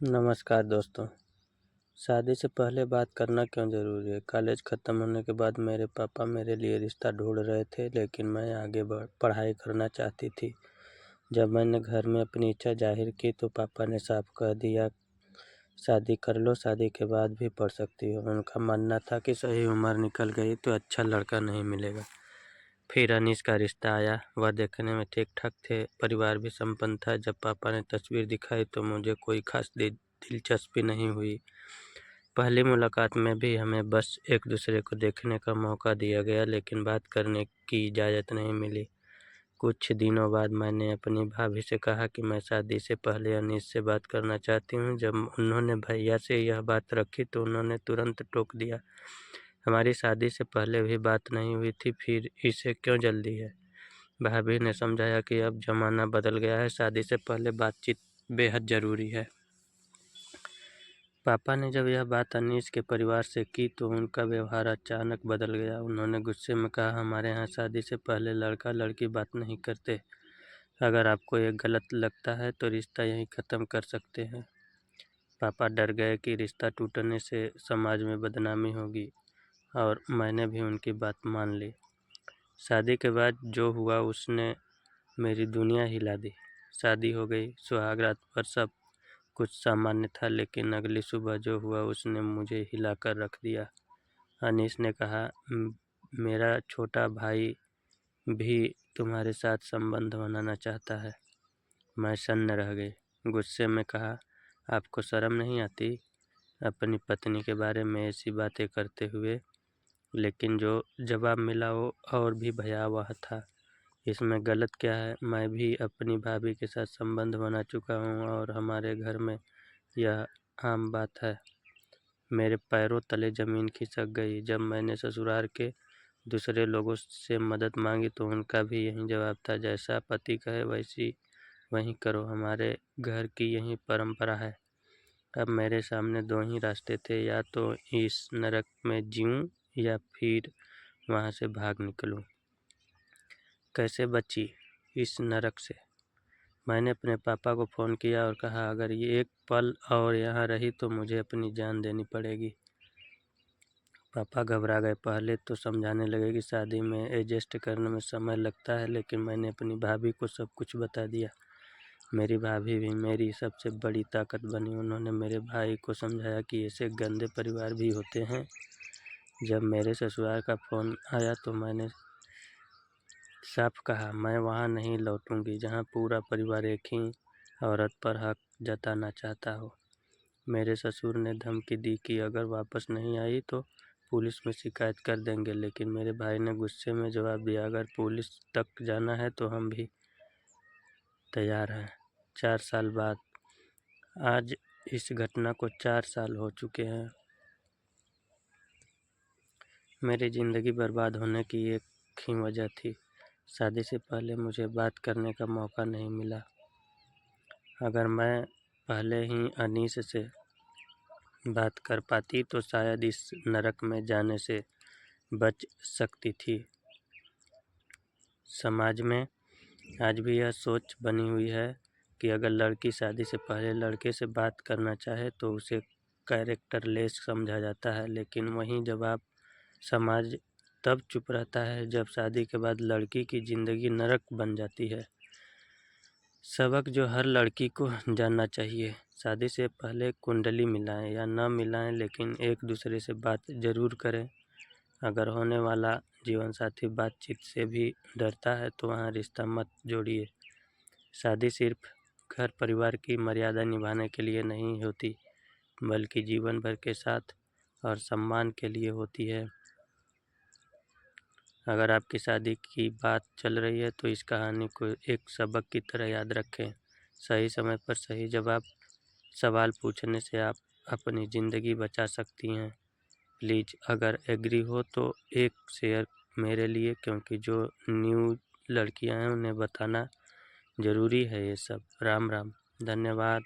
नमस्कार दोस्तों। शादी से पहले बात करना क्यों ज़रूरी है? कॉलेज ख़त्म होने के बाद मेरे पापा मेरे लिए रिश्ता ढूंढ रहे थे, लेकिन मैं आगे पढ़ाई करना चाहती थी। जब मैंने घर में अपनी इच्छा जाहिर की तो पापा ने साफ कह दिया, शादी कर लो, शादी के बाद भी पढ़ सकती हो। उनका मानना था कि सही उम्र निकल गई तो अच्छा लड़का नहीं मिलेगा। फिर अनीस का रिश्ता आया। वह देखने में ठीक ठाक थे, परिवार भी संपन्न था। जब पापा ने तस्वीर दिखाई तो मुझे कोई खास दिलचस्पी नहीं हुई। पहली मुलाकात में भी हमें बस एक दूसरे को देखने का मौका दिया गया, लेकिन बात करने की इजाज़त नहीं मिली। कुछ दिनों बाद मैंने अपनी भाभी से कहा कि मैं शादी से पहले अनीस से बात करना चाहती हूँ। जब उन्होंने भैया से यह बात रखी तो उन्होंने तुरंत टोक दिया, हमारी शादी से पहले भी बात नहीं हुई थी, फिर इसे क्यों जल्दी है? भाभी ने समझाया कि अब ज़माना बदल गया है, शादी से पहले बातचीत बेहद ज़रूरी है। पापा ने जब यह बात अनीस के परिवार से की तो उनका व्यवहार अचानक बदल गया। उन्होंने गुस्से में कहा, हमारे यहाँ शादी से पहले लड़का लड़की बात नहीं करते। अगर आपको ये गलत लगता है तो रिश्ता यहीं ख़त्म कर सकते हैं। पापा डर गए कि रिश्ता टूटने से समाज में बदनामी होगी, और मैंने भी उनकी बात मान ली। शादी के बाद जो हुआ उसने मेरी दुनिया हिला दी। शादी हो गई, सुहाग रात पर सब कुछ सामान्य था, लेकिन अगली सुबह जो हुआ उसने मुझे हिलाकर रख दिया। अनीस ने कहा, मेरा छोटा भाई भी तुम्हारे साथ संबंध बनाना चाहता है। मैं सन्न रह गई। गुस्से में कहा, आपको शर्म नहीं आती अपनी पत्नी के बारे में ऐसी बातें करते हुए? लेकिन जो जवाब मिला वो और भी भयावह था। इसमें गलत क्या है? मैं भी अपनी भाभी के साथ संबंध बना चुका हूँ और हमारे घर में यह आम बात है। मेरे पैरों तले ज़मीन खिसक गई। जब मैंने ससुराल के दूसरे लोगों से मदद मांगी तो उनका भी यही जवाब था, जैसा पति कहे वैसी वही करो, हमारे घर की यही परंपरा है। अब मेरे सामने दो ही रास्ते थे, या तो इस नरक में जीऊँ या फिर वहाँ से भाग निकलूँ। कैसे बची इस नरक से? मैंने अपने पापा को फ़ोन किया और कहा, अगर ये एक पल और यहाँ रही तो मुझे अपनी जान देनी पड़ेगी। पापा घबरा गए। पहले तो समझाने लगे कि शादी में एडजस्ट करने में समय लगता है, लेकिन मैंने अपनी भाभी को सब कुछ बता दिया। मेरी भाभी भी मेरी सबसे बड़ी ताकत बनी। उन्होंने मेरे भाई को समझाया कि ऐसे गंदे परिवार भी होते हैं। जब मेरे ससुराल का फ़ोन आया तो मैंने साफ कहा, मैं वहाँ नहीं लौटूंगी जहाँ पूरा परिवार एक ही औरत पर हक जताना चाहता हो। मेरे ससुर ने धमकी दी कि अगर वापस नहीं आई तो पुलिस में शिकायत कर देंगे, लेकिन मेरे भाई ने गुस्से में जवाब दिया, अगर पुलिस तक जाना है तो हम भी तैयार हैं। 4 साल बाद, आज इस घटना को 4 साल हो चुके हैं। मेरी ज़िंदगी बर्बाद होने की एक ही वजह थी, शादी से पहले मुझे बात करने का मौका नहीं मिला। अगर मैं पहले ही अनीस से बात कर पाती तो शायद इस नरक में जाने से बच सकती थी। समाज में आज भी यह सोच बनी हुई है कि अगर लड़की शादी से पहले लड़के से बात करना चाहे तो उसे कैरेक्टरलेस समझा जाता है, लेकिन वहीं जवाब समाज तब चुप रहता है जब शादी के बाद लड़की की ज़िंदगी नरक बन जाती है। सबक जो हर लड़की को जानना चाहिए, शादी से पहले कुंडली मिलाएं या न मिलाएं, लेकिन एक दूसरे से बात ज़रूर करें। अगर होने वाला जीवन साथी बातचीत से भी डरता है तो वहाँ रिश्ता मत जोड़िए। शादी सिर्फ घर परिवार की मर्यादा निभाने के लिए नहीं होती, बल्कि जीवन भर के साथ और सम्मान के लिए होती है। अगर आपकी शादी की बात चल रही है तो इस कहानी को एक सबक की तरह याद रखें। सही समय पर सही सवाल पूछने से आप अपनी ज़िंदगी बचा सकती हैं। प्लीज़ अगर एग्री हो तो एक शेयर मेरे लिए, क्योंकि जो न्यू लड़कियां हैं उन्हें बताना ज़रूरी है ये सब। राम राम, धन्यवाद।